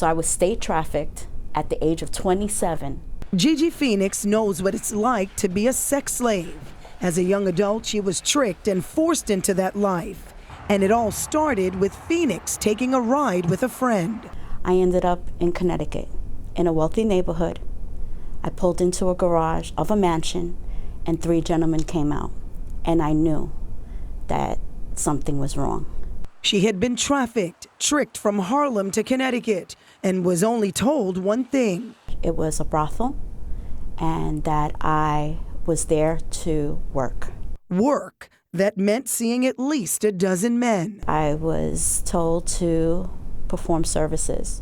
So I was state trafficked at the age of 27. Gigi Phoenix knows what it's like to be a sex slave. As a young adult, she was tricked and forced into that life. And it all started with Phoenix taking a ride with a friend. I ended up in Connecticut, in a wealthy neighborhood. I pulled into a garage of a mansion, and 3 gentlemen came out. And I knew that something was wrong. She had been trafficked, tricked from Harlem to Connecticut, and was only told one thing. It was a brothel, and that I was there to work. Work that meant seeing at least a dozen men. I was told to perform services.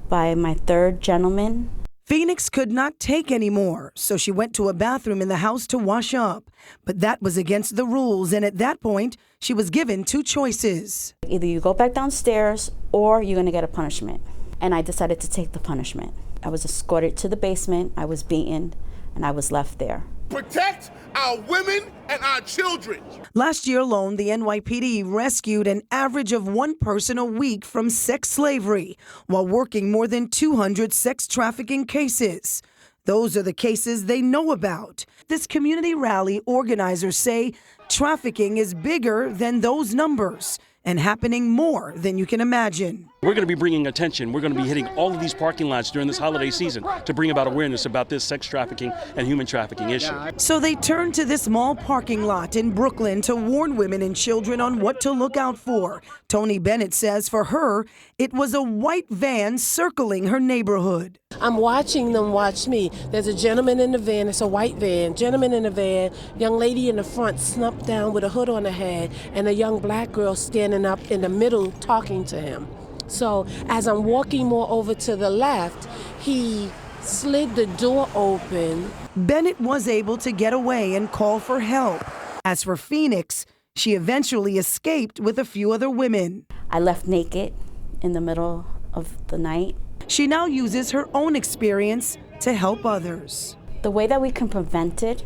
By my 3rd gentleman, Phoenix could not take any more, so she went to a bathroom in the house to wash up. But that was against the rules, and at that point, she was given 2 choices. either you go back downstairs or you're going to get a punishment. And I decided to take the punishment. I was escorted to the basement, I was beaten, and I was left there. Protect our women and our children. Last year alone, the NYPD rescued an average of 1 person a week from sex slavery, while working more than 200 sex trafficking cases. Those are the cases they know about. This community rally, organizers say trafficking is bigger than those numbers and happening more than you can imagine. We're going to be bringing attention. We're going to be hitting all of these parking lots during this holiday season to bring about awareness about this sex trafficking and human trafficking issue. So they turned to this mall parking lot in Brooklyn to warn women and children on what to look out for. Tony Bennett says for her, it was a white van circling her neighborhood. I'm watching them watch me. There's a gentleman in the van, it's a white van, gentleman in the van, young lady in the front snuffed down with a hood on her head, and a young black girl standing up in the middle talking to him. So as I'm walking more over to the left, he slid the door open. Bennett was able to get away and call for help. As for Phoenix, she eventually escaped with a few other women. I left naked in the middle of the night. She now uses her own experience to help others. The way that we can prevent it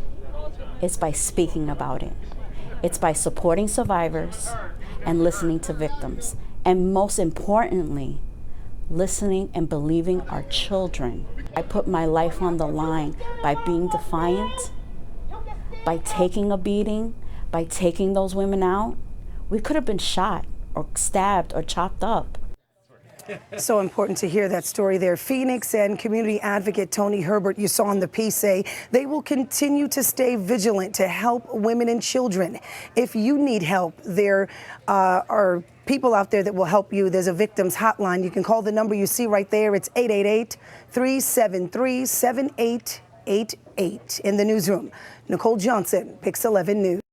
is by speaking about it. It's by supporting survivors and listening to victims. And most importantly, listening and believing our children. I put my life on the line by being defiant, by taking a beating, by taking those women out. We could have been shot or stabbed or chopped up. So important to hear that story there. Phoenix and community advocate Tony Herbert, you saw in the piece, say they will continue to stay vigilant to help women and children. If you need help, there are people out there that will help you. There's a victims hotline. You can call the number you see right there. It's 888-373-7888. In the newsroom, Nicole Johnson, Pix 11 News.